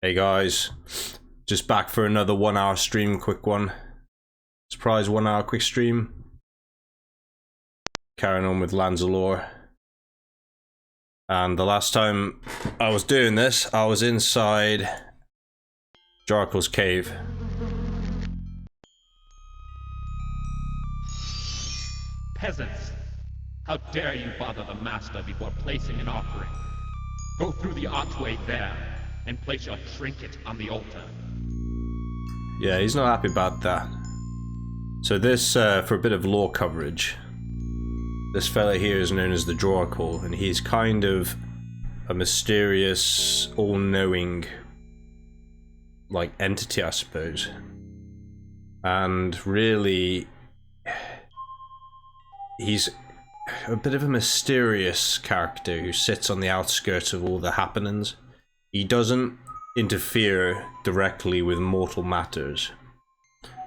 Hey guys, just back for another 1 hour stream, quick one. Surprise 1 hour quick stream. Carrying on with Lands of Lore. And the last time I was doing this, I was inside Draracle's cave. Peasants, how dare you bother the master before placing an offering? Go through the archway there and place your trinket on the altar. Yeah, he's not happy about that. So this, for a bit of lore coverage, this fella here is known as the Draracle, and he's kind of a mysterious, all-knowing, like, entity, I suppose. And really, he's a bit of a mysterious character who sits on the outskirts of all the happenings. He doesn't interfere directly with mortal matters,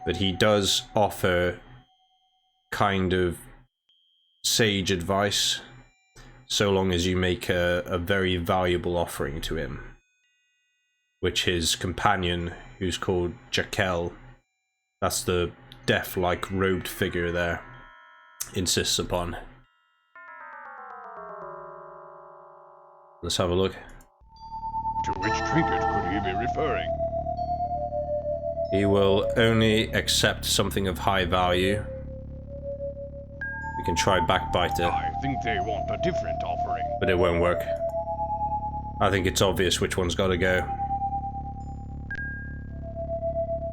but he does offer kind of sage advice, so long as you make a very valuable offering to him, which his companion, who's called Draracle, that's the death-like robed figure there, insists upon. Let's have a look. To which trinket could he be referring? He will only accept something of high value. We can try Backbiter, I think they want a different offering. but it won't work. I think it's obvious which one's got to go.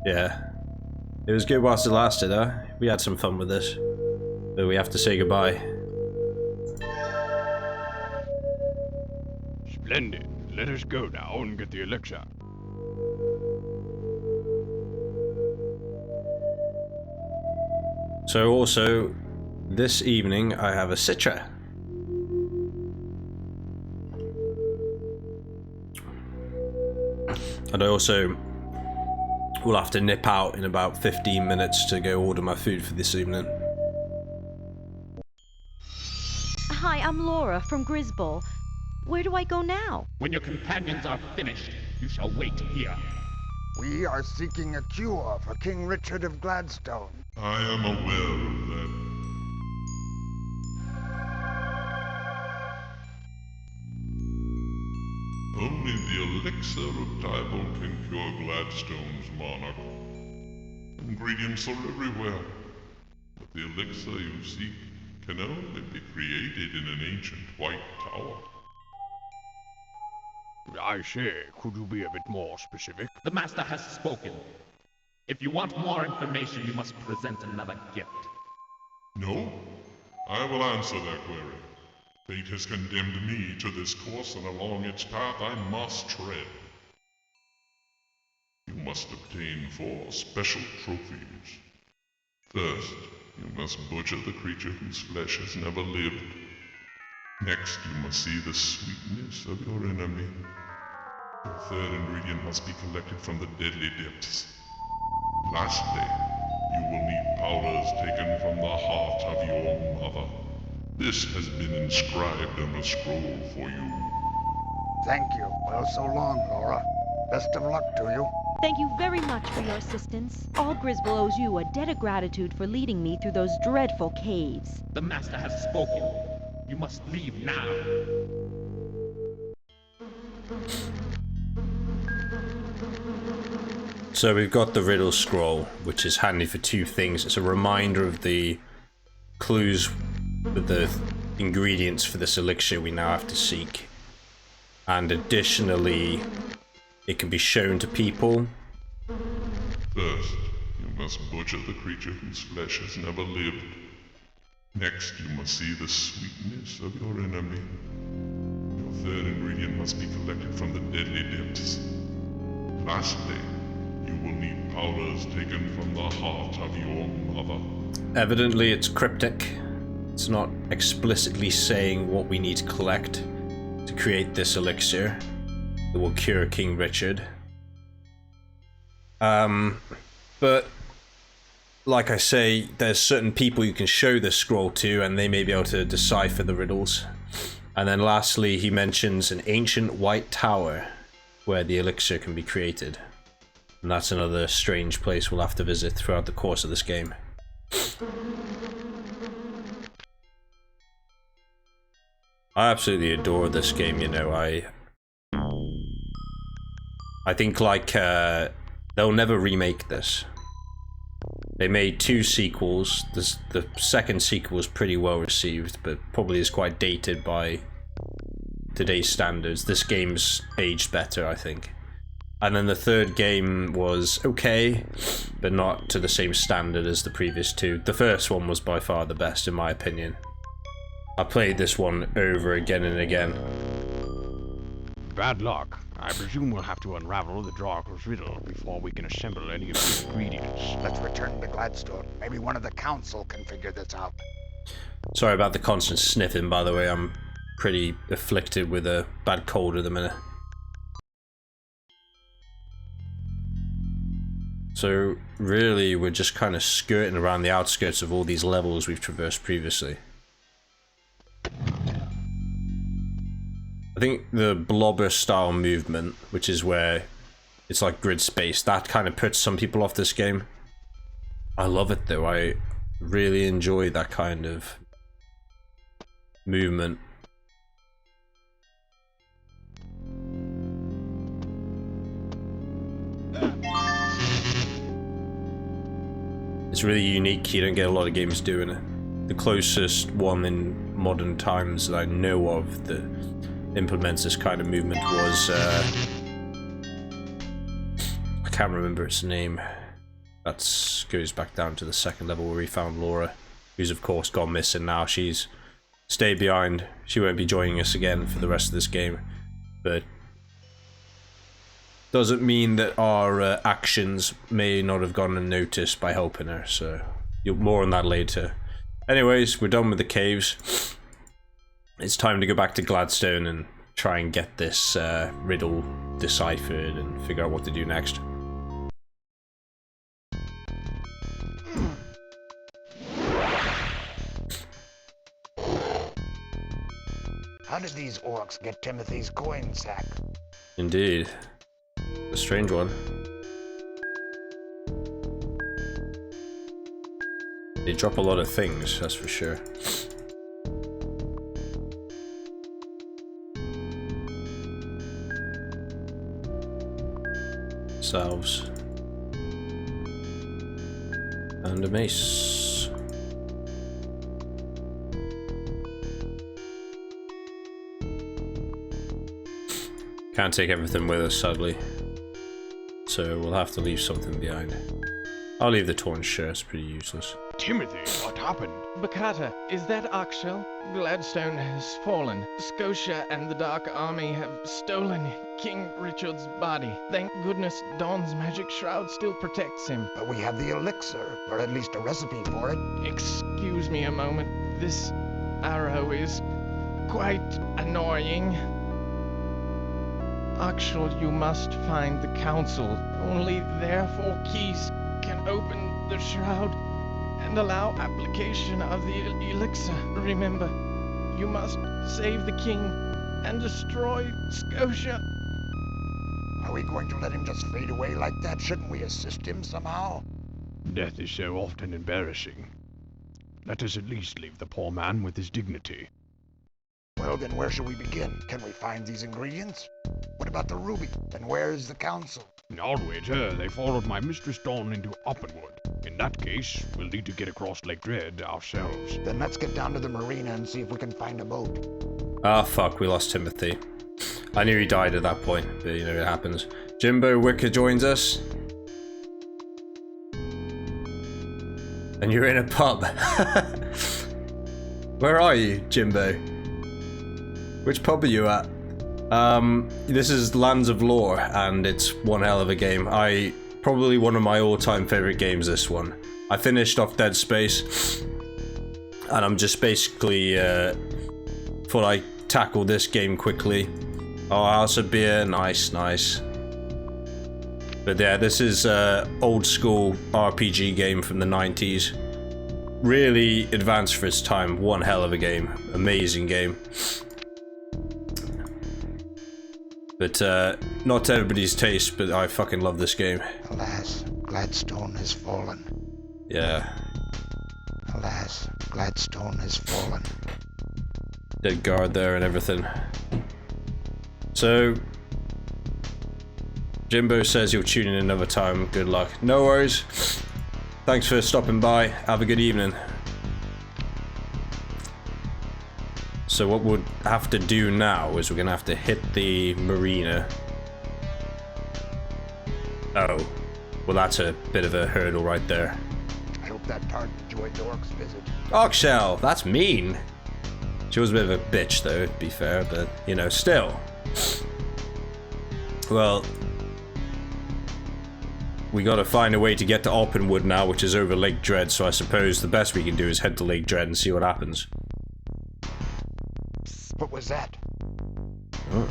Yeah. It was good whilst it lasted, huh? We had some fun with this. But we have to say goodbye. Splendid. Let us go now and get the elixir. So also, this evening I have a Citra. And I also will have to nip out in about 15 minutes to go order my food for this evening. Hi, I'm Laura from Grisball. Where do I go now? When your companions are finished, you shall wait here. We are seeking a cure for King Richard of Gladstone. I am aware of that. Only the elixir of Diebold can cure Gladstone's monarch. Ingredients are everywhere, but the elixir you seek can only be created in an ancient white tower. I say, could you be a bit more specific? The master has spoken. If you want more information, you must present another gift. No, I will answer that query. Fate has condemned me to this course, and along its path I must tread. You must obtain 4 special trophies. First, you must butcher the creature whose flesh has never lived. Next, you must see the sweetness of your enemy. Your third ingredient must be collected from the deadly depths. Lastly, you will need powders taken from the heart of your mother. This has been inscribed on a scroll for you. Thank you. Well, so long, Laura. Best of luck to you. Thank you very much for your assistance. All Grisball owes you a debt of gratitude for leading me through those dreadful caves. The master has spoken. You must leave now. So we've got the riddle scroll, which is handy for 2 things. It's a reminder of the clues with the ingredients for this elixir we now have to seek. And additionally, it can be shown to people. First, you must butcher the creature whose flesh has never lived. Next, you must see the sweetness of your enemy. Your third ingredient must be collected from the deadly depths. Lastly, you will need powders taken from the heart of your mother. Evidently it's cryptic. It's not explicitly saying what we need to collect to create this elixir that will cure King Richard. But like I say, there's certain people you can show this scroll to and they may be able to decipher the riddles. And then lastly, he mentions an ancient white tower where the elixir can be created. And that's another strange place we'll have to visit throughout the course of this game. I absolutely adore this game, you know. I think, like, they'll never remake this. They made 2 sequels. The second sequel was pretty well received, but probably is quite dated by today's standards. This game's aged better, I think. And then the third game was okay, but not to the same standard as the previous 2. The first one was by far the best, in my opinion. I played this one over again and again. Bad luck. I presume we'll have to unravel the Draracle's riddle before we can assemble any of the ingredients. Let's return to Gladstone. Maybe one of the council can figure this out. Sorry about the constant sniffing, by the way. I'm pretty afflicted with a bad cold at the minute. So really, we're just kind of skirting around the outskirts of all these levels we've traversed previously. I think the blobber style movement, which is where it's like grid space, that kind of puts some people off this game. I love it though. I really enjoy that kind of movement. It's really unique. You don't get a lot of games doing it. The closest one in modern times that I know of that implements this kind of movement was I can't remember its name. That goes back down to the second level where we found Laura, who's of course gone missing now. She's stayed behind. She won't be joining us again for the rest of this game, but doesn't mean that our actions may not have gone unnoticed by helping her, so more on that later. Anyways, we're done with the caves. It's time to go back to Gladstone and try and get this riddle deciphered and figure out what to do next. How did these orcs get Timothy's coin sack? Indeed. A strange one. They drop a lot of things, that's for sure. Salves. And a mace. Can't take everything with us, sadly. So we'll have to leave something behind. I'll leave the torn shirt, it's pretty useless. Timothy, what happened? Bakata, is that Akshel? Gladstone has fallen. Scotia and the Dark Army have stolen King Richard's body. Thank goodness Dawn's magic shroud still protects him. But we have the elixir, or at least a recipe for it. Excuse me a moment. This arrow is quite annoying. Akshel, you must find the council. Only their 4 keys can open the shroud and allow application of the elixir. Remember, you must save the king and destroy Scotia. Are we going to let him just fade away like that? Shouldn't we assist him somehow? Death is so often embarrassing. Let us at least leave the poor man with his dignity. Well, then where should we begin? Can we find these ingredients? What about the ruby? And where is the council? I'll wager they followed my Mistress Dawn into Oppenwood. In that case, we'll need to get across Lake Dread ourselves. Then let's get down to the marina and see if we can find a boat. Ah, fuck, we lost Timothy. I knew he died at that point, but you know, it happens. Jimbo Wicker joins us. And you're in a pub. Where are you, Jimbo? Which pub are you at? This is Lands of Lore, and it's one hell of a game. Probably one of my all-time favorite games, this one. I finished off Dead Space, and I'm just basically, thought I'd tackle this game quickly. Oh, House of Beer, nice, nice. But yeah, this is old school RPG game from the 90s. Really advanced for its time, one hell of a game. Amazing game. But, not to everybody's taste, but I fucking love this game. Alas, Gladstone has fallen. Yeah. Alas, Gladstone has fallen. Dead guard there and everything. So, Jimbo says you'll tune in another time. Good luck. No worries. Thanks for stopping by. Have a good evening. So what we'll have to do now is we're gonna have to hit the marina. Oh. Well, that's a bit of a hurdle right there. I hope that tart enjoyed the orc's visit. Oxshell, that's mean. She was a bit of a bitch though, to be fair, but, you know, still. Well, we gotta find a way to get to Oppenwood now, which is over Lake Dread, so I suppose the best we can do is head to Lake Dread and see what happens. What was that? Oh,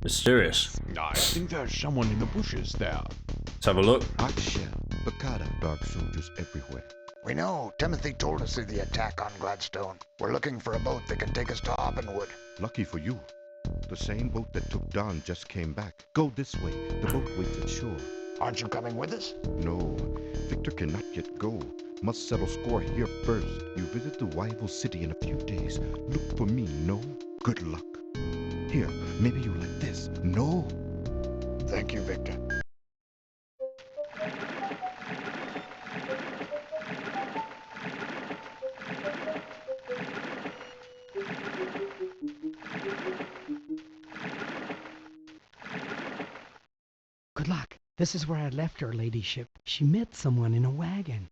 mysterious. I think there's someone in the bushes there. Let's have a look. Oxshell, Bacata, dark soldiers everywhere. We know. Timothy told us of the attack on Gladstone. We're looking for a boat that can take us to Oppenwood. Lucky for you. The same boat that took Don just came back. Go this way. The boat waits at shore. Aren't you coming with us? No, Victor cannot yet go. Must settle score here first. You visit the rival city in a few days. Look for me, no? Good luck. Here, maybe you like this. No? Thank you, Victor. Good luck. This is where I left her ladyship. She met someone in a wagon.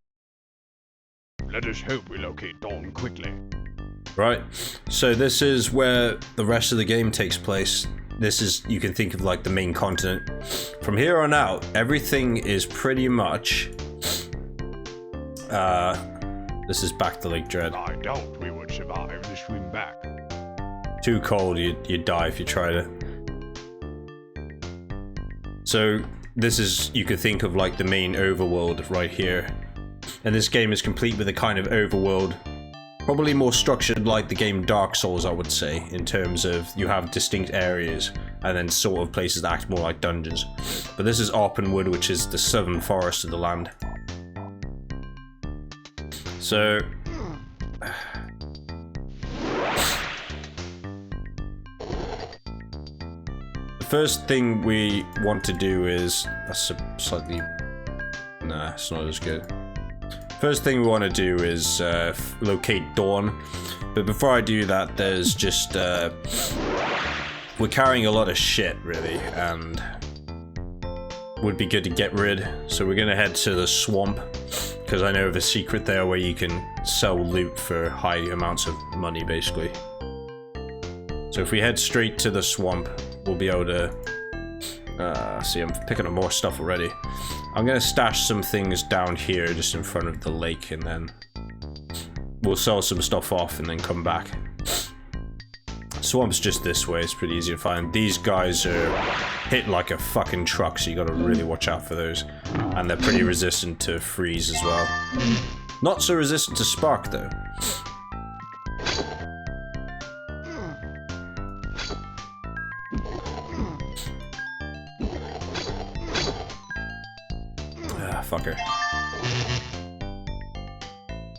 Let us hope we locate Dawn quickly. Right, so this is where the rest of the game takes place. This is, you can think of like the main continent. From here on out, everything is pretty much... this is back to Lake Dread. I doubt we would survive the swim back. Too cold, you'd die if you tried it. So, this is, you could think of like the main overworld right here. And this game is complete with a kind of overworld. Probably more structured like the game Dark Souls, I would say, in terms of you have distinct areas and then sort of places that act more like dungeons. But this is Oppenwood, which is the southern forest of the land. So... the first thing we want to do is... that's a slightly... nah, it's not as good. First thing we want to do is locate Dawn, but before I do that, there's just we're carrying a lot of shit really, and would be good to get rid. So we're gonna head to the swamp because I know of a secret there where you can sell loot for high amounts of money, basically. So if we head straight to the swamp, we'll be able to. See, I'm picking up more stuff already. I'm gonna stash some things down here just in front of the lake, and then we'll sell some stuff off and then come back. Swamp's just this way, it's pretty easy to find. These guys are hit like a fucking truck, so you gotta really watch out for those. And they're pretty resistant to freeze as well. Not so resistant to spark though. Fucker.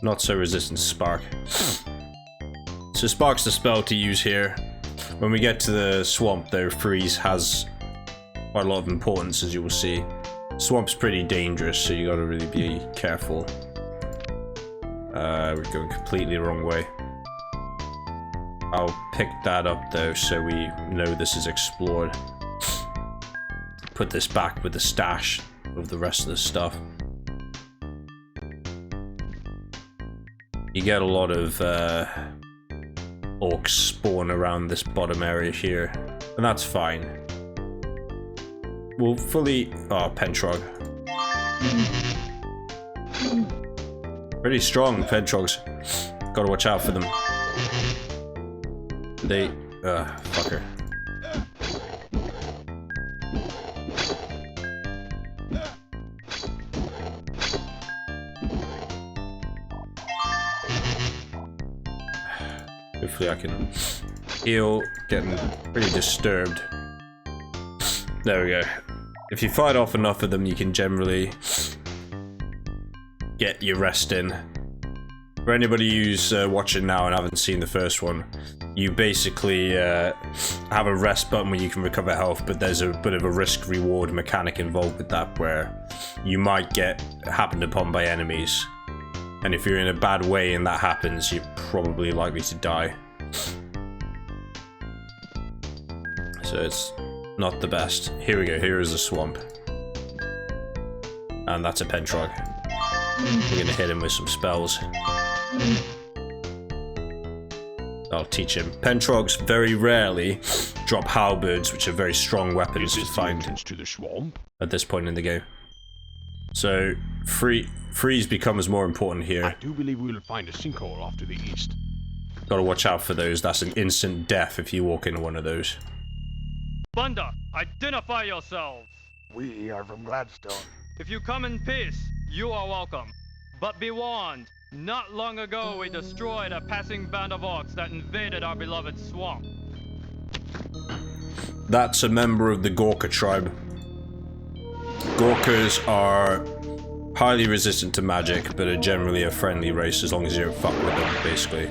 Not so resistant to spark. So spark's the spell to use here. When we get to the swamp though, freeze has quite a lot of importance, as you will see. Swamp's pretty dangerous, so you gotta really be careful. We're going completely the wrong way. I'll pick that up though, so we know this is explored. Put this back with the stash of the rest of the stuff. You get a lot of orcs spawn around this bottom area here, and that's fine. We'll fully... oh, Pentrog. Pretty strong, Pentrogs. Gotta watch out for them. They... fucker. Hopefully I can heal, getting pretty disturbed. There we go. If you fight off enough of them, you can generally get your rest in. For anybody who's watching now and haven't seen the first one, you basically have a rest button where you can recover health, but there's a bit of a risk-reward mechanic involved with that, where you might get happened upon by enemies. And if you're in a bad way and that happens, you're probably likely to die. So it's not the best. Here we go, here is a swamp. And that's a Pentrog. We're gonna hit him with some spells. I'll teach him. Pentrogs very rarely drop halberds, which are very strong weapons to find to the swamp? At this point in the game. So, freeze becomes more important here. I do believe we will find a sinkhole off to the east. Gotta watch out for those. That's an instant death if you walk into one of those. Thunder, identify yourselves! We are from Gladstone. If you come in peace, you are welcome. But be warned, not long ago we destroyed a passing band of orcs that invaded our beloved swamp. That's a member of the Gorka tribe. Gorkas are highly resistant to magic, but are generally a friendly race as long as you don't fuck with them, basically.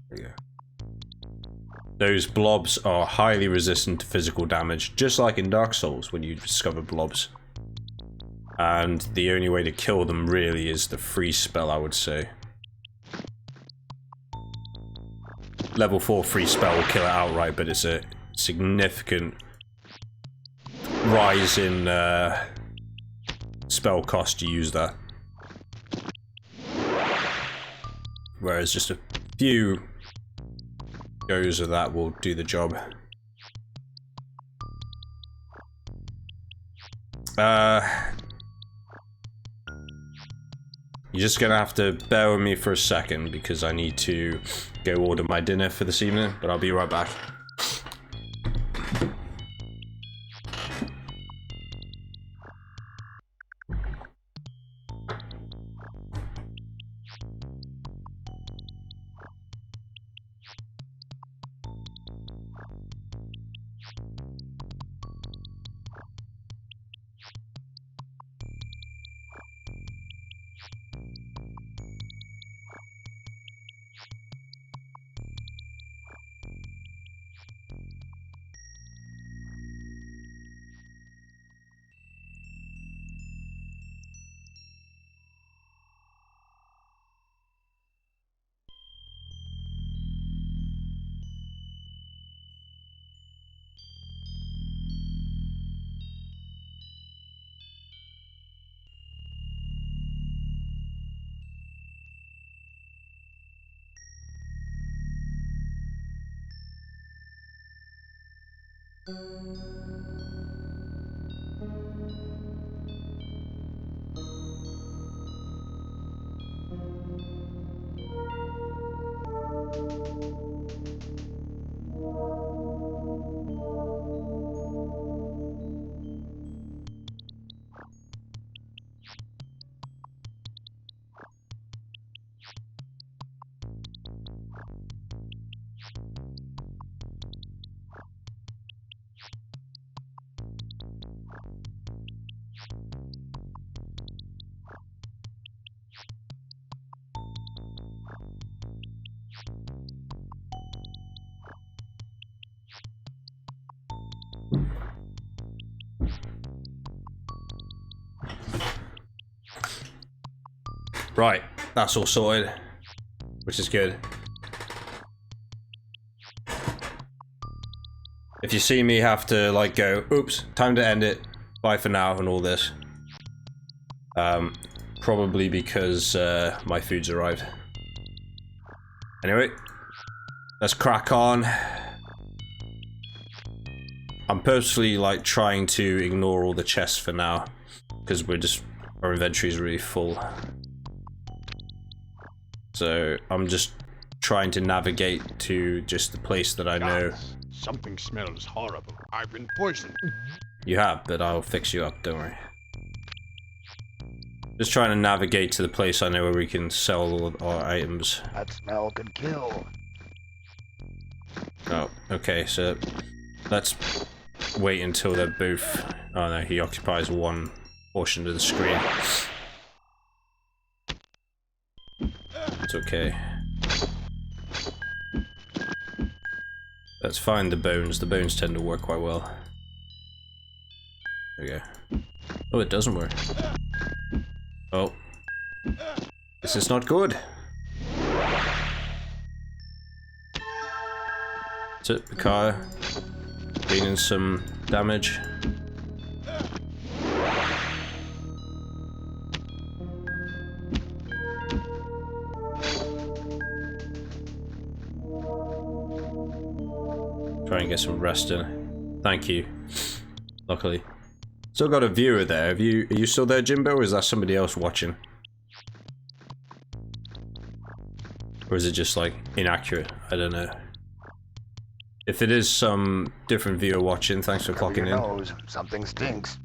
There you go. Those blobs are highly resistant to physical damage, just like in Dark Souls when you discover blobs. And the only way to kill them really is the freeze spell, I would say. Level 4 freeze spell will kill it outright, but it's a significant rise in spell cost to use that. Whereas just a few goes of that will do the job. You're just gonna have to bear with me for a second because I need to go order my dinner for this evening, but I'll be right back. Right, that's all sorted, which is good. If you see me have to like go, oops, time to end it, bye for now and all this, probably because my food's arrived. Anyway, let's crack on. I'm purposely like trying to ignore all the chests for now, because our inventory is really full. So I'm just trying to navigate to just the place that I know. Something smells horrible. I've been poisoned. You have, but I'll fix you up, don't worry. Just trying to navigate to the place I know where we can sell all of our items. That smell could kill. Oh, okay, so let's wait until they're both... Oh no, he occupies one portion of the screen. It's okay. Let's find the bones. The bones tend to work quite well. There we go. Oh, it doesn't work. Oh. This is not good. That's it, the car. Gaining some damage. Try and get some rest in. Thank you. Luckily. Still got a viewer there. Are you still there, Jimbo, or is that somebody else watching? Or is it just like inaccurate? I don't know. If it is some different viewer watching, thanks for clocking in. Nose. Something stinks.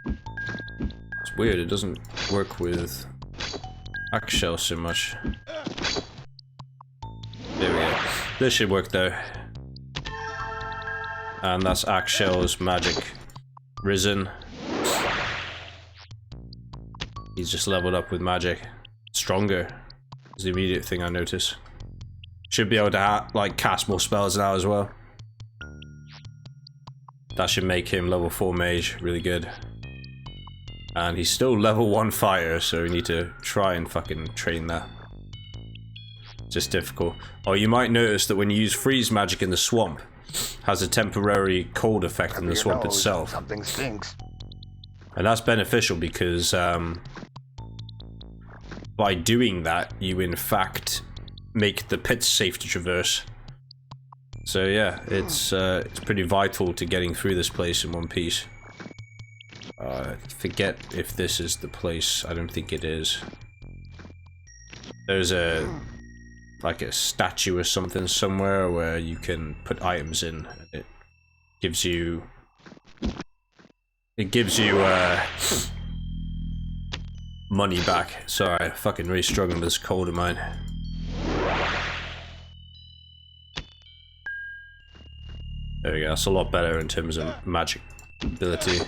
It's weird, it doesn't work with axe shell so much. There we go. This should work though. And that's axe shell's magic risen. He's just leveled up with magic. Stronger is the immediate thing I notice. Should be able to like cast more spells now as well. That should make him level 4 mage really good. And he's still level 1 fire, so we need to try and fucking train that. Just difficult. Oh, you might notice that when you use freeze magic in the swamp, has a temporary cold effect in the swamp itself. Something stinks. And that's beneficial because by doing that, you in fact make the pits safe to traverse. So yeah, it's pretty vital to getting through this place in one piece. Forget if this is the place. I don't think it is. There's like a statue or something somewhere where you can put items in. It gives you money back. Sorry, I'm fucking really struggling with this cold of mine. There we go, that's a lot better in terms of magic ability.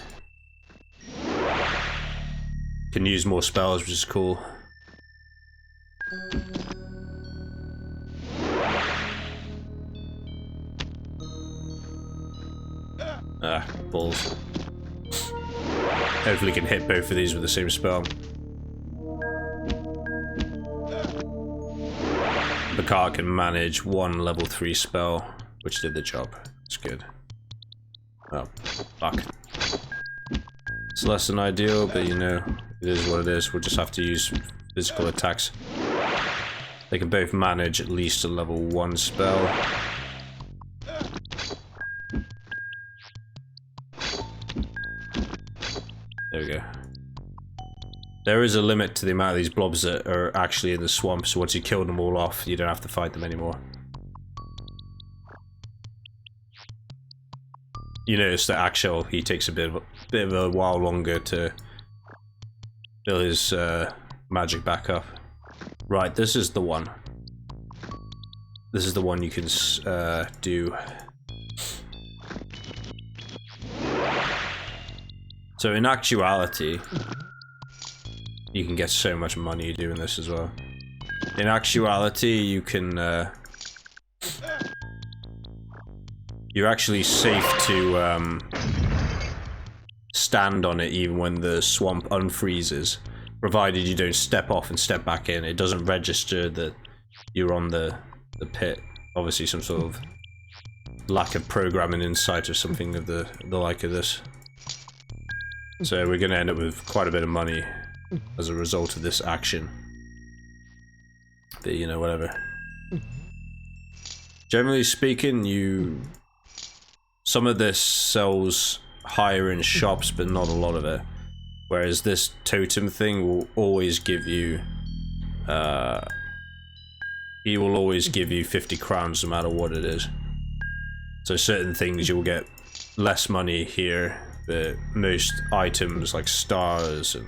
Can use more spells, which is cool. Ah, balls. Hopefully can hit both of these with the same spell. The car can manage one level 3 spell, which did the job. It's good. Oh, fuck. It's less than ideal, but you know, it is what it is. We'll just have to use physical attacks. They can both manage at least a level 1 spell. There we go. There is a limit to the amount of these blobs that are actually in the swamp, so once you kill them all off, you don't have to fight them anymore. You notice that Axel, he takes a bit of a while longer to build his magic back up. Right, this is the one. This is the one you can do. So in actuality, you can get so much money doing this as well. In actuality, you can you're actually safe to stand on it even when the swamp unfreezes, provided you don't step off and step back in. It doesn't register that you're on the pit. Obviously some sort of lack of programming insight or something of the like of this. So we're gonna end up with quite a bit of money as a result of this action. But you know, whatever. Generally speaking, some of this sells higher in shops, but not a lot of it. Whereas this totem thing will always give you, he will always give you 50 crowns no matter what it is. So certain things you'll get less money here but most items like stars and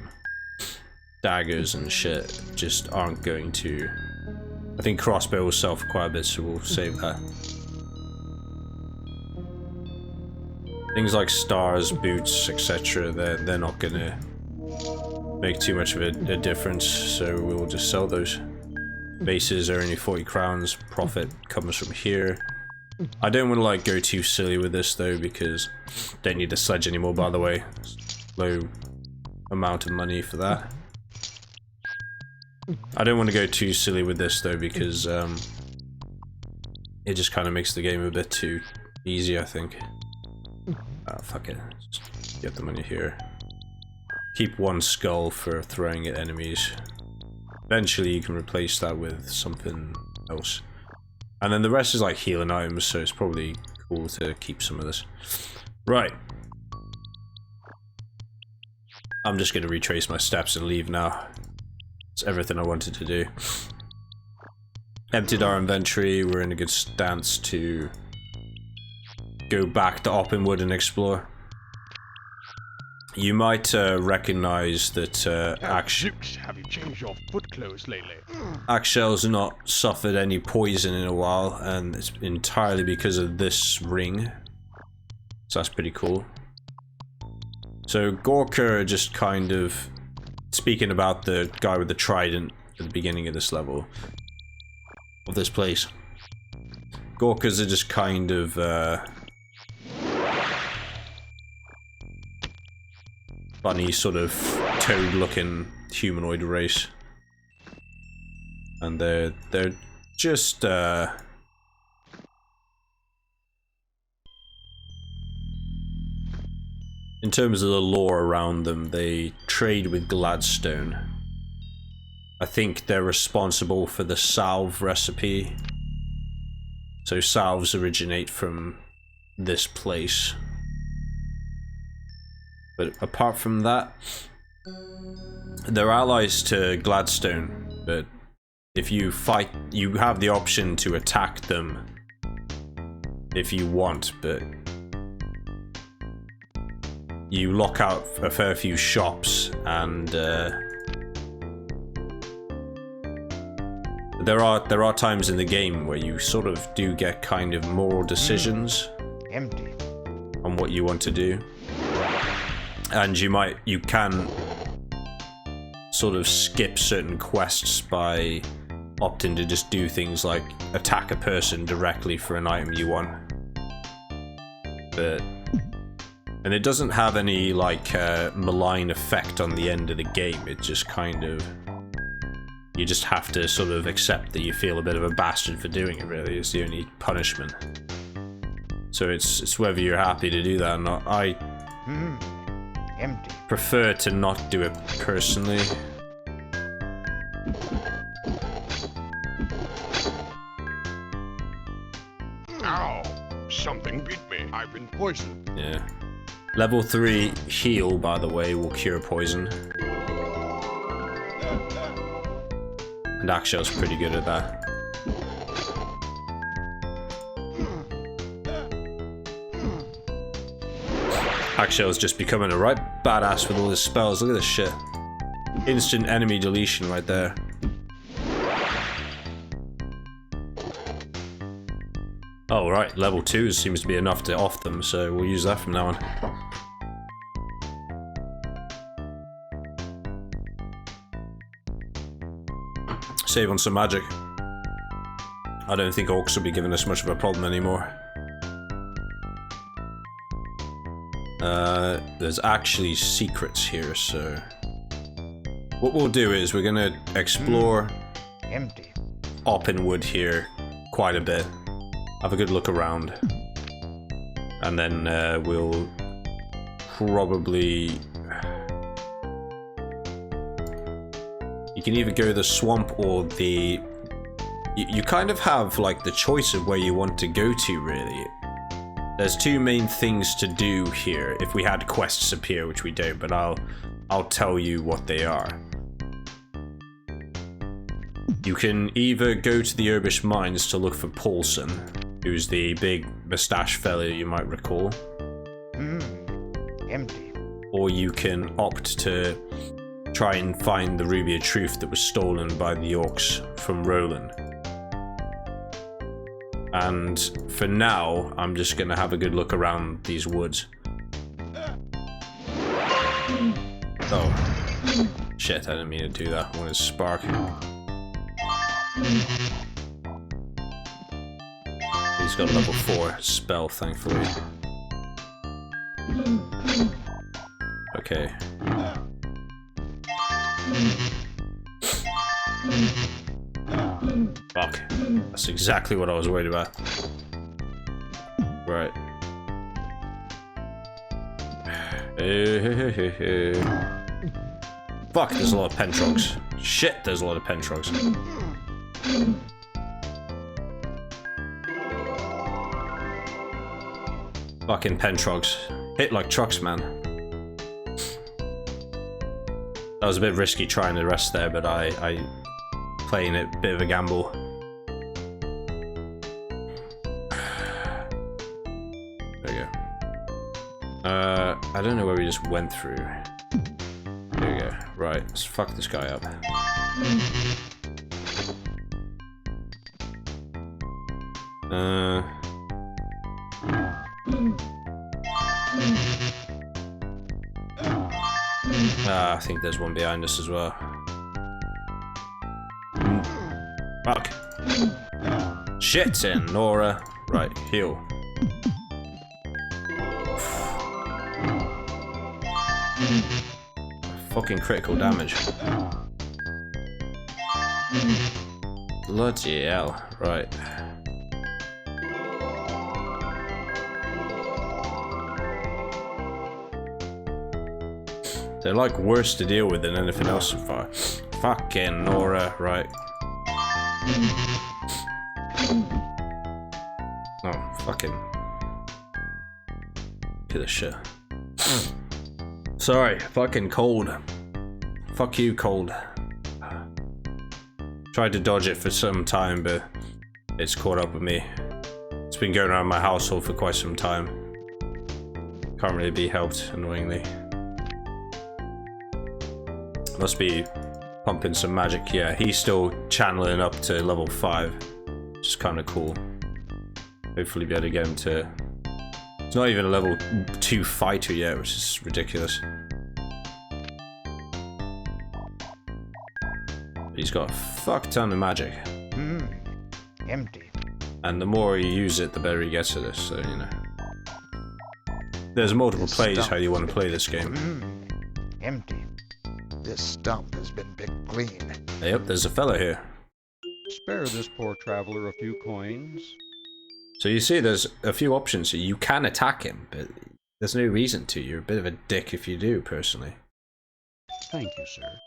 daggers and shit just aren't going to. I think crossbow will sell for quite a bit, so we'll save that. Things like stars, boots, etc. They're not gonna make too much of a difference, so we'll just sell those. Bases are only 40 crowns. Profit comes from here. I don't want to like go too silly with this though, because don't need the sledge anymore, by the way. Low amount of money for that. I don't want to go too silly with this though, because it just kind of makes the game a bit too easy, I think. Oh, fuck it. Just get the money here. Keep one skull for throwing at enemies. Eventually you can replace that with something else. And then the rest is like healing items, so it's probably cool to keep some of this. Right. I'm just going to retrace my steps and leave now. It's everything I wanted to do. Emptied our inventory, we're in a good stance to go back to Oppenwood and explore. You might recognize that Have you changed your foot clothes lately? Axel's not suffered any poison in a while, and it's entirely because of this ring. So that's pretty cool. So Gorka just kind of, speaking about the guy with the trident at the beginning of this level, of this place. Gorkas are just kind of funny, sort of toad-looking humanoid race, and they're just in terms of the lore around them, they trade with Gladstone. I think they're responsible for the salve recipe. So salves originate from this place. But apart from that, they're allies to Gladstone, but if you fight, you have the option to attack them if you want, but you lock out a fair few shops, and there are times in the game where you sort of do get kind of moral decisions on what you want to do. And you can sort of skip certain quests by opting to just do things like attack a person directly for an item you want. And it doesn't have any like malign effect on the end of the game. It just kind of, you just have to sort of accept that you feel a bit of a bastard for doing it, really. It's the only punishment. So it's whether you're happy to do that or not. I prefer to not do it personally. Ow! Something bit me. I've been poisoned. Yeah. Level 3 heal, by the way, will cure poison. And Axel's pretty good at that. Axel's just becoming a right badass with all his spells. Look at this shit. Instant enemy deletion right there. Oh right, level 2 seems to be enough to off them, so we'll use that from now on. Save on some magic. I don't think orcs will be giving us much of a problem anymore. There's actually secrets here, so what we'll do is we're gonna explore Oppenwood here quite a bit, have a good look around, and then we'll probably, you can either go the swamp or the, you kind of have like the choice of where you want to go to, really. There's two main things to do here, if we had quests appear, which we don't, but I'll tell you what they are. You can either go to the Herbish Mines to look for Paulson, who's the big moustache fellow you might recall. Empty. Or you can opt to try and find the Ruby of Truth that was stolen by the orcs from Roland. And for now, I'm just gonna have a good look around these woods. Oh. Shit, I didn't mean to do that. I wanted to spark. He's got level 4 spell, thankfully. Okay. Fuck. That's exactly what I was worried about. Right. Fuck, there's a lot of pentrogs. Shit, there's a lot of pentrogs. Fucking pentrogs. Hit like trucks, man. That was a bit risky trying the rest there, but I playing it, bit of a gamble. There we go. I don't know where we just went through. There we go. Right, let's fuck this guy up. I think there's one behind us as well. Fuck. Shit in Nora. Right, heal. Fucking critical damage. Bloody hell. Right. They're like worse to deal with than anything else so far. Fucking Nora, right. Oh, fucking. Look at this shit. Sorry, fucking cold. Fuck you, cold. Tried to dodge it for some time, but it's caught up with me. It's been going around my household for quite some time. Can't really be helped, annoyingly. Must be pumping some magic. Yeah, he's still channeling up to level 5, which is kind of cool. Hopefully be able to get him to... It's not even a level 2 fighter yet, which is ridiculous. But he's got a fuck ton of magic. Empty. And the more you use it, the better he gets at this, so you know. There's multiple plays how you want to play this game. Empty. This stump has been picked clean. Yep, there's a fella here. Spare this poor traveler a few coins. So you see there's a few options here. You can attack him, but there's no reason to. You're a bit of a dick if you do, personally. Thank you, sir.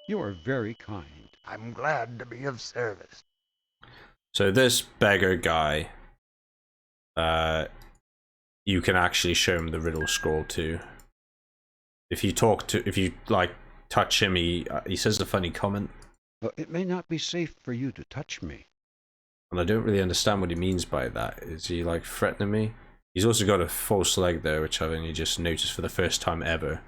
You are very kind. I'm glad to be of service. So this beggar guy, you can actually show him the riddle scroll too. If you like touch him, he says a funny comment. Well, it may not be safe for you to touch me. And I don't really understand what he means by that. Is he like threatening me? He's also got a false leg there, which I've only just noticed for the first time ever.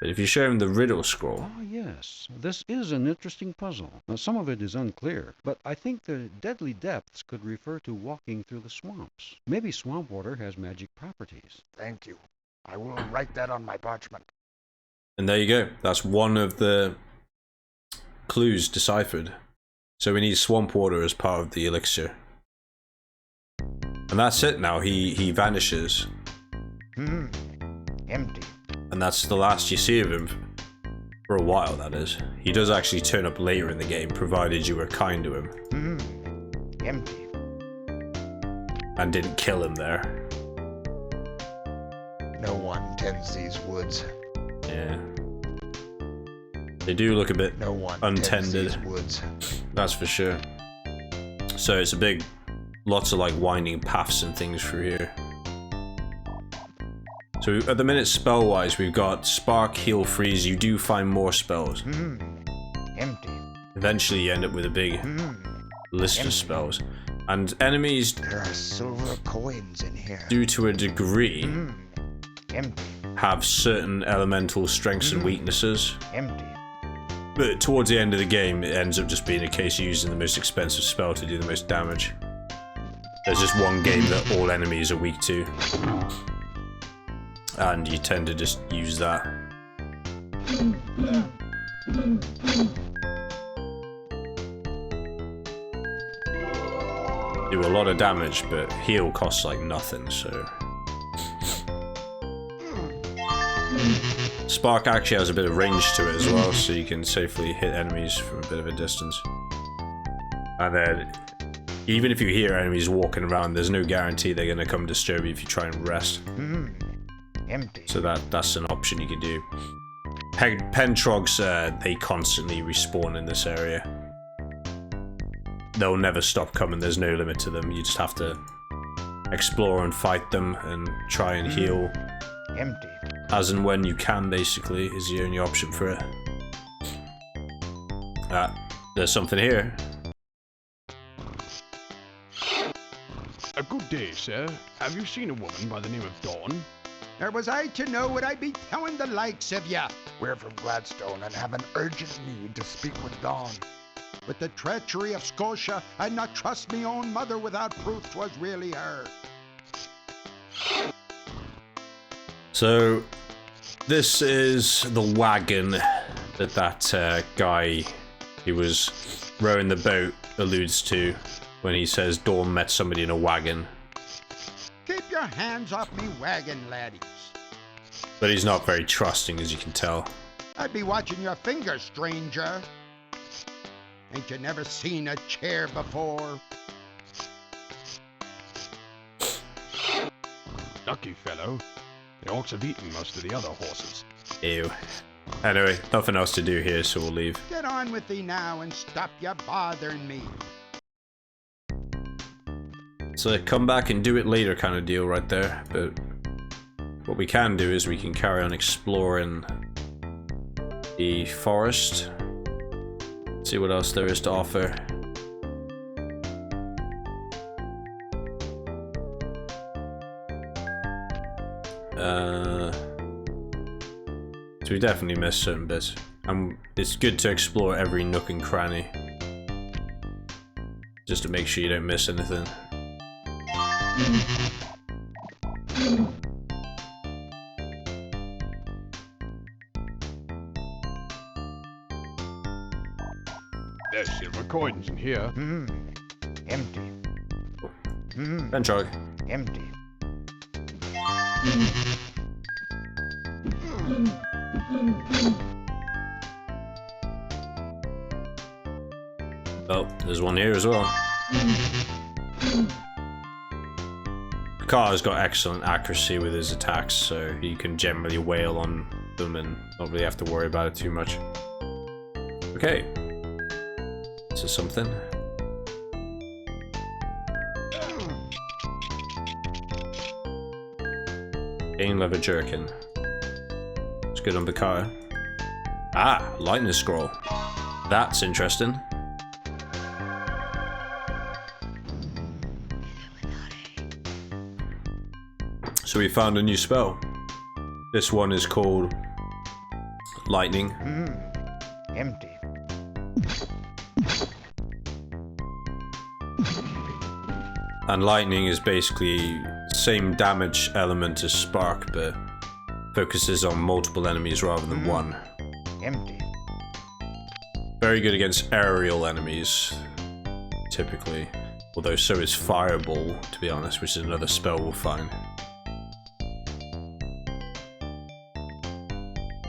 But if you show him the riddle scroll... Ah, yes. This is an interesting puzzle. Now, some of it is unclear, but I think the deadly depths could refer to walking through the swamps. Maybe swamp water has magic properties. Thank you. I will write that on my parchment. And there you go. That's one of the clues deciphered. So we need swamp water as part of the elixir. And that's it now. He vanishes. Empty. And that's the last you see of him. For a while, that is. He does actually turn up later in the game, provided you were kind to him. Empty. And didn't kill him there. No one tends these woods. Yeah. They do look a bit untended. These woods. That's for sure. So it's a big, lots of like winding paths and things through here. So at the minute, spell-wise, we've got Spark, Heal, Freeze. You do find more spells. Empty. Eventually, you end up with a big list of spells. And enemies, There are silver coins in here. due to a degree, Empty. have certain elemental strengths and weaknesses. Empty. But towards the end of the game, it ends up just being a case of using the most expensive spell to do the most damage. There's just one game that all enemies are weak to. And you tend to just use that. Do a lot of damage, but heal costs like nothing, so... Spark actually has a bit of range to it as well, so you can safely hit enemies from a bit of a distance. And then, even if you hear enemies walking around, there's no guarantee they're going to come disturb you if you try and rest. Empty. So that's an option you can do. Pentrogs, they constantly respawn in this area. They'll never stop coming, there's no limit to them. You just have to explore and fight them and try and heal. Empty. As and when you can, basically, is the only option for it. There's something here. A good day, sir. Have you seen a woman by the name of Dawn? Or was I to know what I'd be telling the likes of ya? We're from Gladstone and have an urgent need to speak with Dawn. With the treachery of Scotia, I'd not trust me own mother without proof 'twas really her. So, this is the wagon that guy who was rowing the boat alludes to when he says Dawn met somebody in a wagon. Keep your hands off me wagon, laddies. But he's not very trusting, as you can tell. I'd be watching your fingers, stranger. Ain't you never seen a chair before? Lucky fellow. The orcs have eaten most of the other horses. Ew. Anyway, nothing else to do here, so we'll leave. Get on with thee now and stop ya bothering me. So come back and do it later kind of deal right there, but what we can do is we can carry on exploring the forest, see what else there is to offer. So we definitely missed certain bits, and it's good to explore every nook and cranny just to make sure you don't miss anything. There's silver coins in here. Empty. Pentrog. Empty. Oh, there's one here as well. Car's got excellent accuracy with his attacks, so you can generally wail on them and not really have to worry about it too much. Okay. This is something. Gain leather jerkin. It's good on Bakar. Ah, lightning scroll. That's interesting. So we found a new spell. This one is called Lightning. Empty. And Lightning is basically the same damage element as Spark, but focuses on multiple enemies rather than one. Empty. Very good against aerial enemies, typically. Although so is Fireball, to be honest, which is another spell we'll find.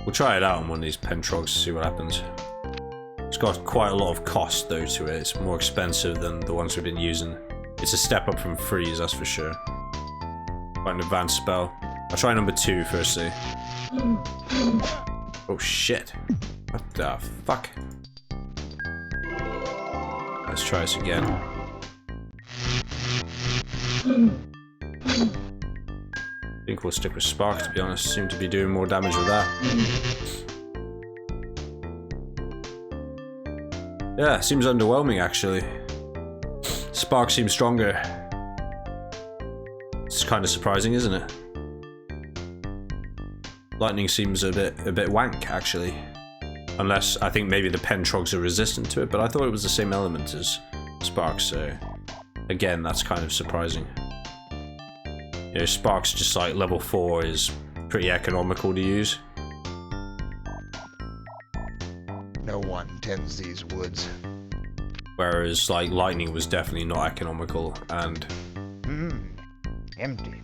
We'll try it out on one of these Pentrogs to see what happens. It's got quite a lot of cost though to it. It's more expensive than the ones we've been using. It's a step up from Freeze, that's for sure. Quite an advanced spell. I'll try number 2 firstly. Oh shit. What the fuck? Let's try this again. I think we'll stick with Spark, to be honest. Seem to be doing more damage with that. Yeah, seems underwhelming actually. Spark seems stronger. It's kind of surprising, isn't it? Lightning seems a bit wank, actually. Unless, I think maybe the Pentrogs are resistant to it, but I thought it was the same element as Spark, so... Again, that's kind of surprising. You know, Spark's just like level 4 is pretty economical to use. No one tends these woods. Whereas, like, Lightning was definitely not economical, and... Empty.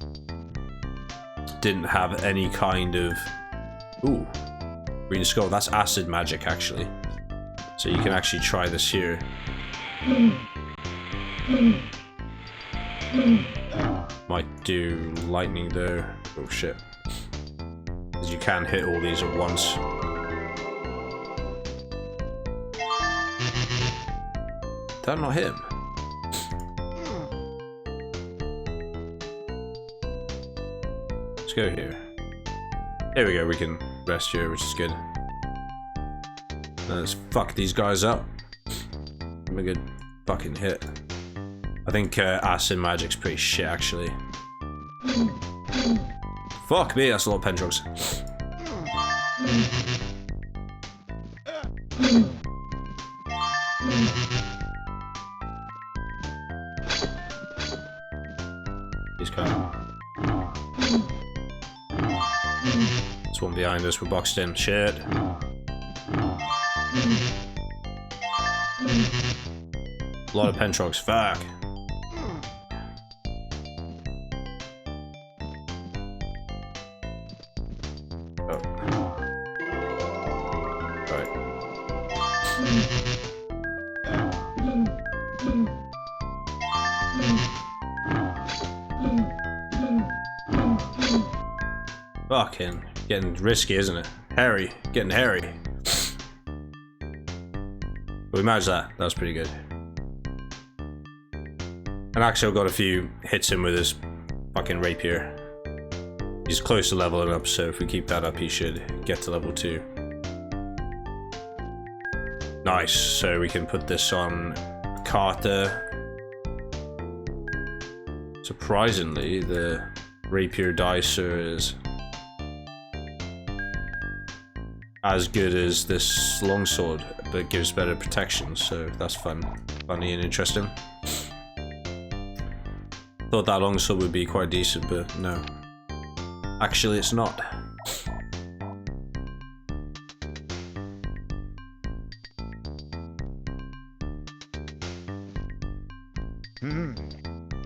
Didn't have any kind of... Ooh. Green Skull, that's acid magic, actually. So you can actually try this here. Might do lightning though. Oh shit. Because you can hit all these at once. Did that not hit him? Let's go here. There we go, we can rest here, which is good. Now let's fuck these guys up. Give them a good fucking hit. I think acid magic's pretty shit, actually. Fuck me, that's a lot of Pentrogs. He's coming. There's one behind us, we're boxed in. Shit. A lot of Pentrogs, fuck. Oh. Right. Fucking getting risky, isn't it? Hairy, getting hairy. But we managed that. That was pretty good. And Axel got a few hits in with his fucking rapier. He's close to leveling up, so if we keep that up, he should get to level 2. Nice. So we can put this on Carter. Surprisingly, the rapier dicer is as good as this longsword, but gives better protection, so that's fun. Funny and interesting. Thought that longsword would be quite decent, but no. Actually, it's not.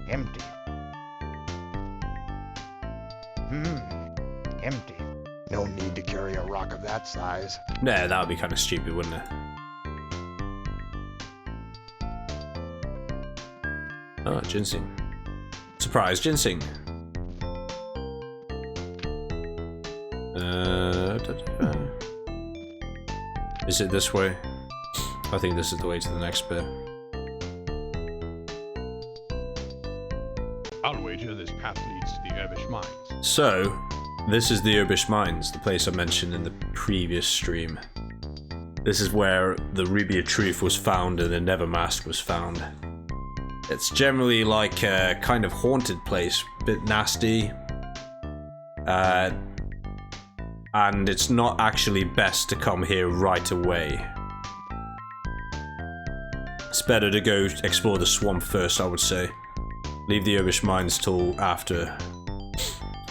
Empty. Empty. No need to carry a rock of that size. Nah, that would be kind of stupid, wouldn't it? Oh, ginseng. Surprise, ginseng. Is it this way? I think this is the way to the next bit. I'll wager this path leads to the Erbish Mines. So, this is the Erbish Mines, the place I mentioned in the previous stream. This is where the Ruby of Truth was found and the Nevermask was found. It's generally like a kind of haunted place, a bit nasty. And it's not actually best to come here right away. It's better to go explore the swamp first, I would say. Leave the Erbish Mines till after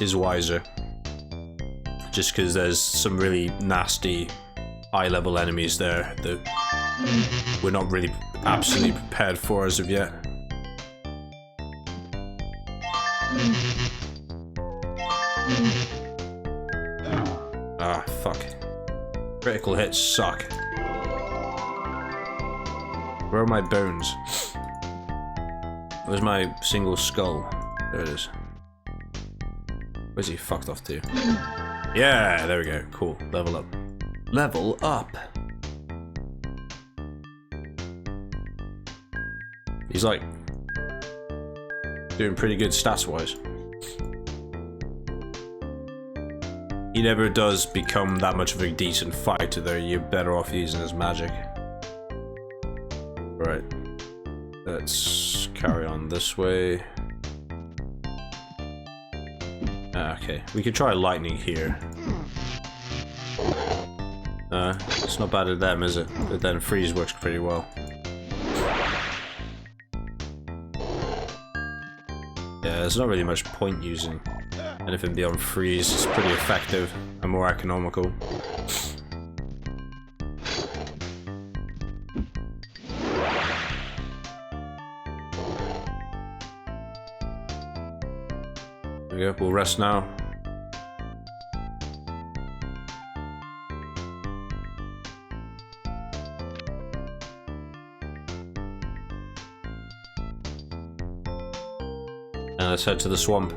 is wiser. Just because there's some really nasty high-level enemies there that we're not really absolutely prepared for as of yet. Ah, fuck. Critical hits suck. Where are my bones? Where's my single skull? There it is. Where's he fucked off to? Yeah, there we go. Cool. Level up. Level up! He's like doing pretty good stats-wise. He never does become that much of a decent fighter though, you're better off using his magic. Right. Let's carry on this way. Okay, we could try lightning here. It's not bad at them, is it? But then freeze works pretty well. Yeah, there's not really much point using anything beyond freeze. It's pretty effective and more economical. There we go, we'll rest now. And let's head to the swamp.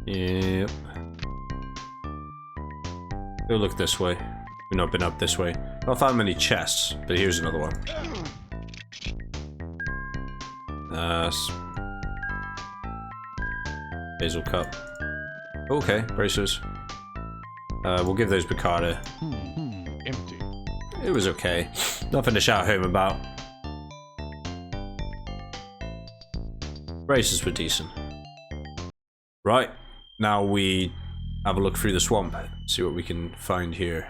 Yep. Go look this way. We've not been up this way. Not found many chests, but here's another one. Basil cup. Okay, bracers. We'll give those Picarda. Empty. It was okay. Nothing to shout home about. Bracers were decent. Right, now we have a look through the swamp, see what we can find here.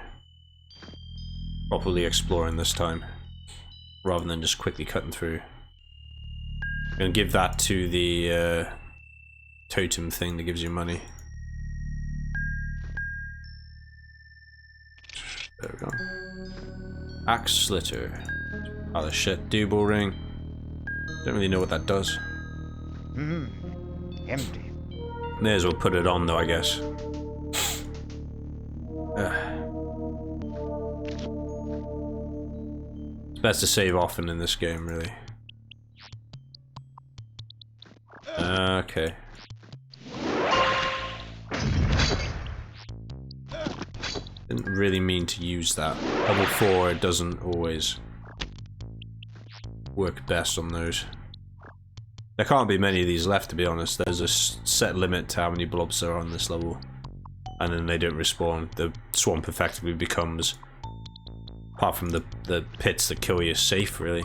Properly exploring this time, rather than just quickly cutting through. I'm gonna give that to the totem thing that gives you money. There we go. Axe slitter. Oh, the shit. Dewball ring. Don't really know what that does. Empty. May as well put it on though, I guess. It's best to save often in this game, really. Okay. Didn't really mean to use that. Level 4, it doesn't always work best on those. There can't be many of these left, to be honest. There's a set limit to how many blobs there are on this level. And then they don't respawn. The swamp effectively becomes, apart from the pits that kill you, safe, really.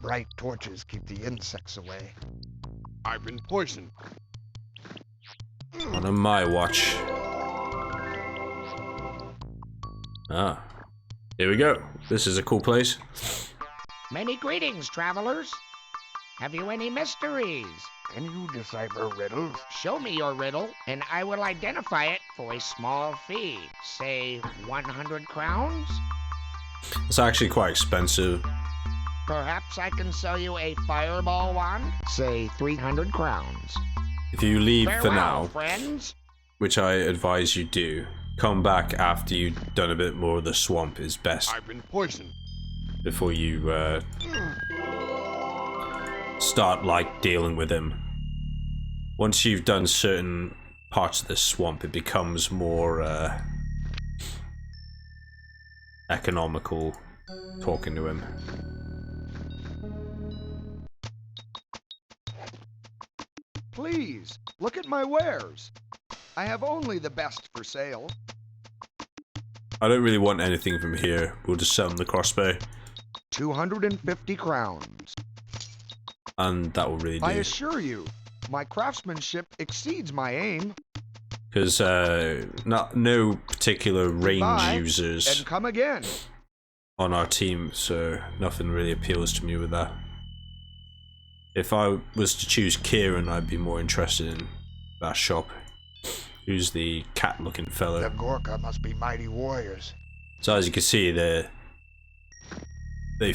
Bright torches keep the insects away. I've been poisoned. Not on my watch. Ah. Here we go. This is a cool place. Many greetings, travelers. Have you any mysteries? Can you decipher riddles? Show me your riddle, and I will identify it for a small fee. Say 100 crowns? It's actually quite expensive. Perhaps I can sell you a fireball wand? Say 300 crowns. If you leave Farewell, for now, friends. which I advise you do, come back after you've done a bit more of the swamp is best. I've been poisoned. Before you start like dealing with him. Once you've done certain parts of this swamp, it becomes more economical talking to him. Please, look at my wares. I have only the best for sale. I don't really want anything from here. We'll just sell him the crossbow. 250 crowns. And that will really do. I assure you, my craftsmanship exceeds my aim. Because no particular range Goodbye, users and come again. on our team, so nothing really appeals to me with that. If I was to choose Kieran, I'd be more interested in that shop. Who's the cat-looking fellow? The Gorka must be mighty warriors. So as you can see, they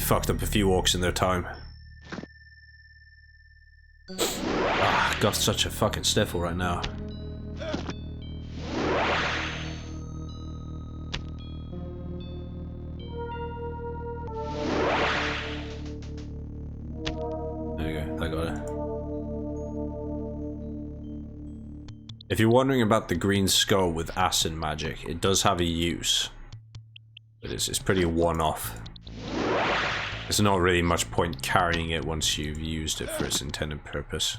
fucked up a few orcs in their time. Ah, got such a fucking sniffle right now. There you go, I got it. If you're wondering about the green skull with acid magic, it does have a use. But it's pretty one-off. There's not really much point carrying it once you've used it for its intended purpose.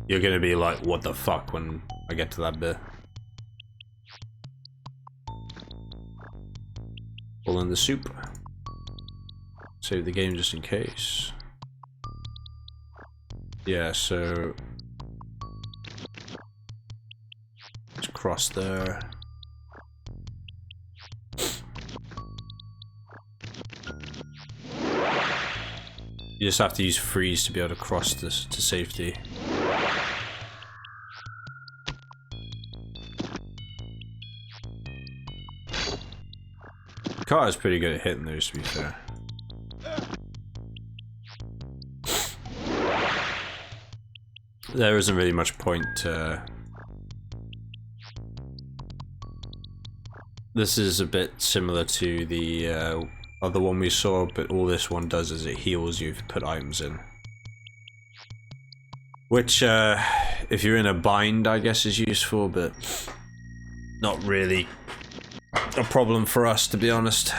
You're gonna be like, what the fuck, when I get to that bit. All in the soup. Save the game just in case. Yeah, so... let's cross there. You just have to use freeze to be able to cross this to safety. The car is pretty good at hitting those, to be fair. There isn't really much point. This is a bit similar to the other one we saw, but all this one does is it heals you if you put items in. Which, if you're in a bind, I guess is useful, but not really a problem for us, to be honest.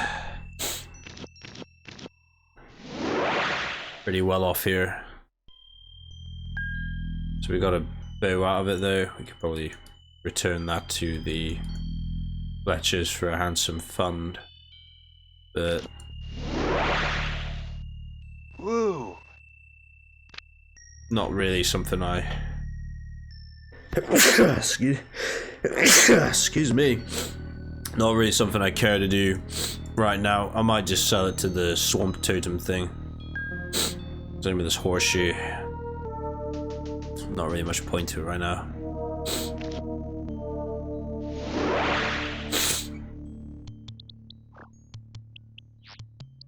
Pretty well off here. So we got a bow out of it though. We could probably return that to the Fletchers for a handsome fund. But Woo! Not really something I excuse me. Not really something I care to do right now. I might just sell it to the swamp totem thing. Same with this horseshoe. Not really much point to it right now.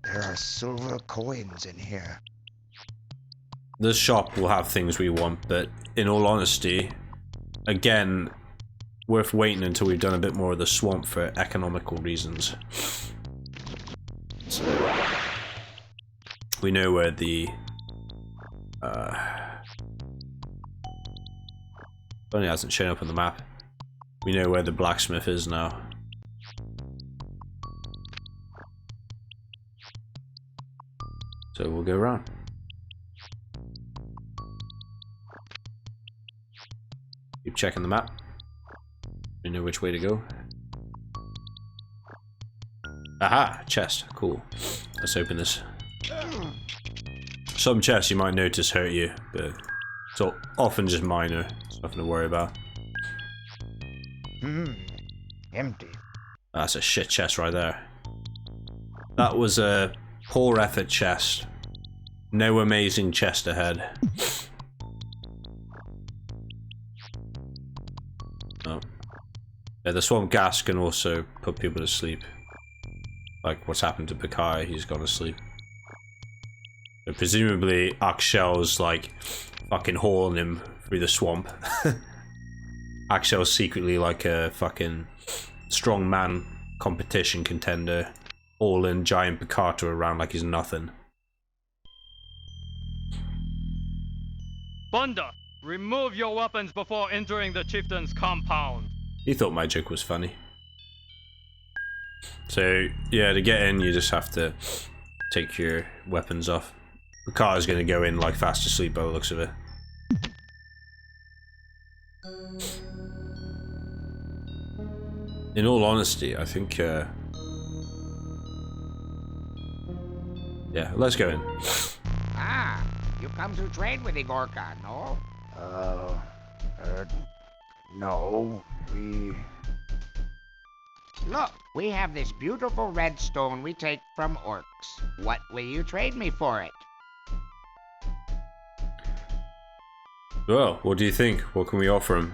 There are silver coins in here. This shop will have things we want, but in all honesty, again, worth waiting until we've done a bit more of the swamp for economical reasons. So we know where the only hasn't shown up on the map. We know where the blacksmith is now. So we'll go around. Keep checking the map. We know which way to go. Aha! Chest. Cool. Let's open this. Some chests you might notice hurt you, but it's often just minor. It's nothing to worry about. Empty. That's a shit chest right there. That was a poor effort chest. No amazing chest ahead. Oh. Yeah, the swamp gas can also put people to sleep. Like what's happened to Bakai, he's gone to sleep. But presumably Akshel's like fucking hauling him through the swamp. Akshel's secretly like a fucking strongman competition contender, hauling giant Picato around like he's nothing. Bunda, remove your weapons before entering the chieftain's compound. He thought my joke was funny. So yeah, to get in you just have to take your weapons off. Picato's gonna go in like fast asleep by the looks of it. In all honesty, I think yeah, let's go in. Ah, you come to trade with Igorka, no? No, we... Look, we have this beautiful red stone we take from orcs. What will you trade me for it? Well, what do you think? What can we offer him?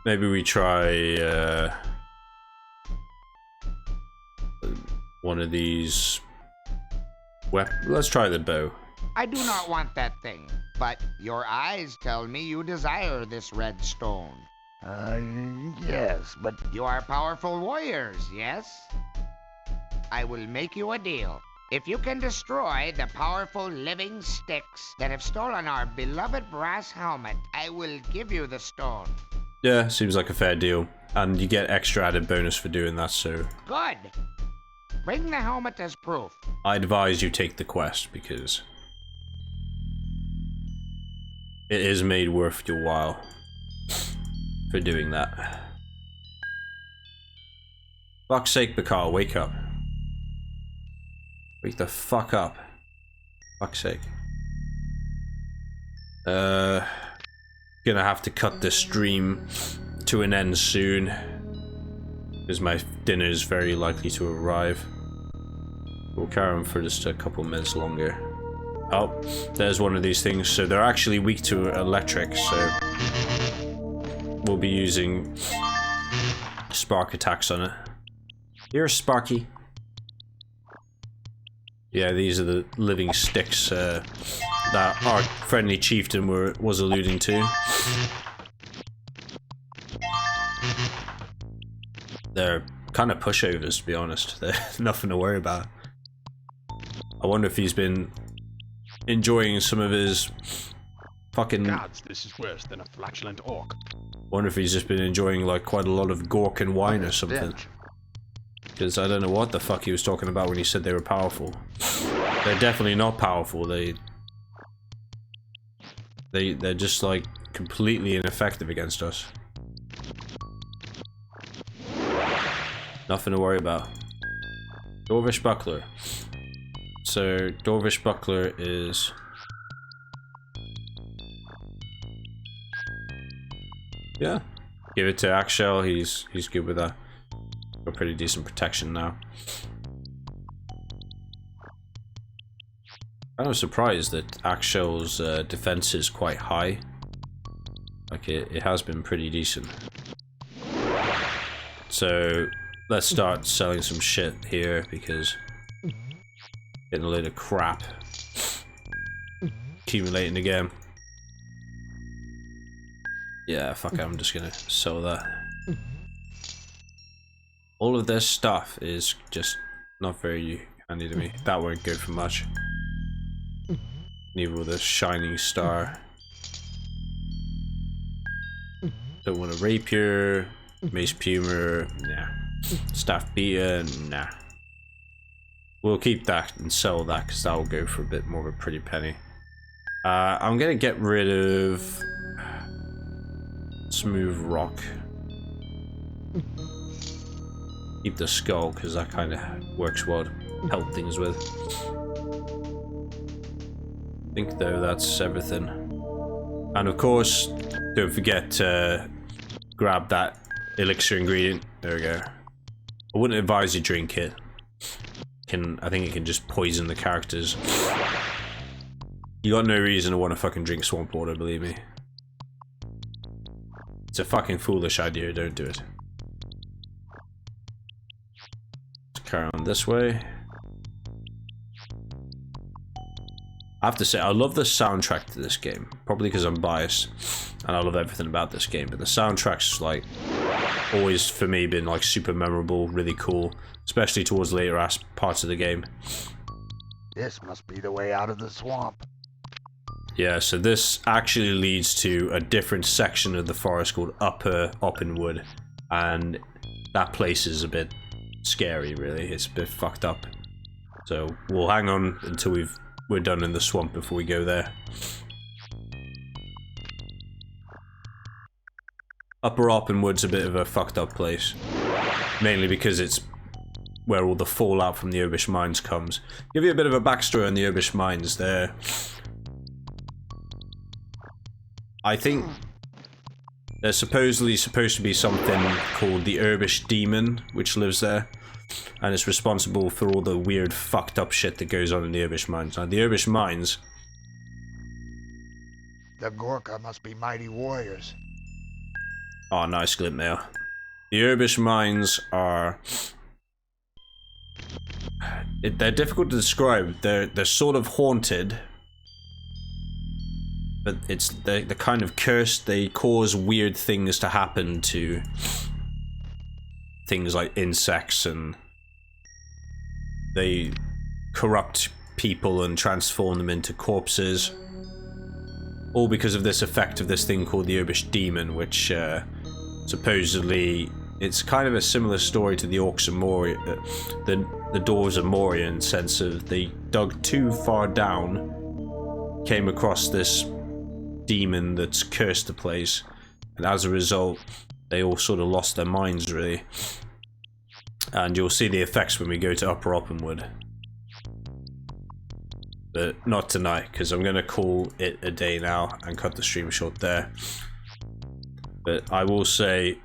Maybe we try one of these let's try the bow. I do not want that thing, but your eyes tell me you desire this red stone. Yes, but... You are powerful warriors, yes? I will make you a deal. If you can destroy the powerful living sticks that have stolen our beloved brass helmet, I will give you the stone. Yeah, seems like a fair deal. And you get extra added bonus for doing that, so... Good. Bring the helmet as proof. I advise you take the quest, because... it is made worth your while for doing that. Fuck's sake, Bakar, wake up. Wake the fuck up. Fuck's sake. Gonna have to cut this stream to an end soon, because my dinner is very likely to arrive. We'll carry on for just a couple minutes longer. Oh, there's one of these things. So they're actually weak to electric, so we'll be using spark attacks on it. Here's Sparky. Yeah, these are the living sticks that our friendly chieftain was alluding to. They're kind of pushovers, to be honest. They're nothing to worry about. I wonder if he's been enjoying some of his fucking... Gods, this is worse than a flatulent orc. Wonder if he's just been enjoying like quite a lot of gork and wine or something. Because I don't know what the fuck he was talking about when he said they were powerful. They're definitely not powerful. They're just like completely ineffective against us. Nothing to worry about. Dwarvish Buckler. So Dwarvish Buckler is... yeah. Give it to Axel, he's good with that. Got pretty decent protection now. I was surprised that Axel's defense is quite high. Like it has been pretty decent. So let's start selling some shit here because getting a load of crap accumulating again. Yeah, fuck it, I'm just gonna sell that. All of this stuff is just not very handy to me. That won't go for much. Neither will this shining star. Don't want a rapier, mace puma, nah. Staff beater, nah. We'll keep that and sell that because that will go for a bit more of a pretty penny. I'm gonna get rid of smooth rock. Keep the skull because that kind of works well to help things with. I think though that's everything. And of course, don't forget to grab that elixir ingredient. There we go. I wouldn't advise you drink it. I think it can just poison the characters. You got no reason to want to fucking drink swamp water, believe me. It's a fucking foolish idea, don't do it. Let's carry on this way. I have to say, I love the soundtrack to this game. Probably because I'm biased, and I love everything about this game, but the soundtrack's like, always for me been like super memorable, really cool, especially towards later parts of the game. This must be the way out of the swamp. Yeah, so this actually leads to a different section of the forest called Upper Openwood, and that place is a bit scary, really. It's a bit fucked up. So we'll hang on until we're done in the swamp before we go there. Upper Openwood's a bit of a fucked up place, mainly because it's where all the fallout from the Urbish mines comes. Give you a bit of a backstory on the Urbish mines there. I think there's supposedly supposed to be something called the Urbish demon, which lives there, and it's responsible for all the weird fucked up shit that goes on in the Urbish mines. Now, the Urbish mines... The Gorka must be mighty warriors. Oh, nice glint mail. The Urbish mines are... they're difficult to describe. They're sort of haunted. But they're kind of cursed. They cause weird things to happen to things like insects and they corrupt people and transform them into corpses. All because of this effect of this thing called the Urbish Demon, which supposedly it's kind of a similar story to the Orcs of Moria, the Dwarves of Moria, in the sense of they dug too far down, came across this demon that's cursed the place, and as a result they all sort of lost their minds, really. And you'll see the effects when we go to Upper Oppenwood. But not tonight, because I'm going to call it a day now and cut the stream short there. But I will say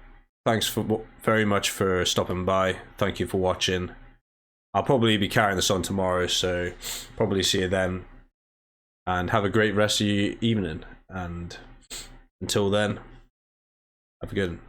thanks very much for stopping by. Thank you for watching. I'll probably be carrying this on tomorrow, so probably see you then. And have a great rest of your evening. And until then, have a good one.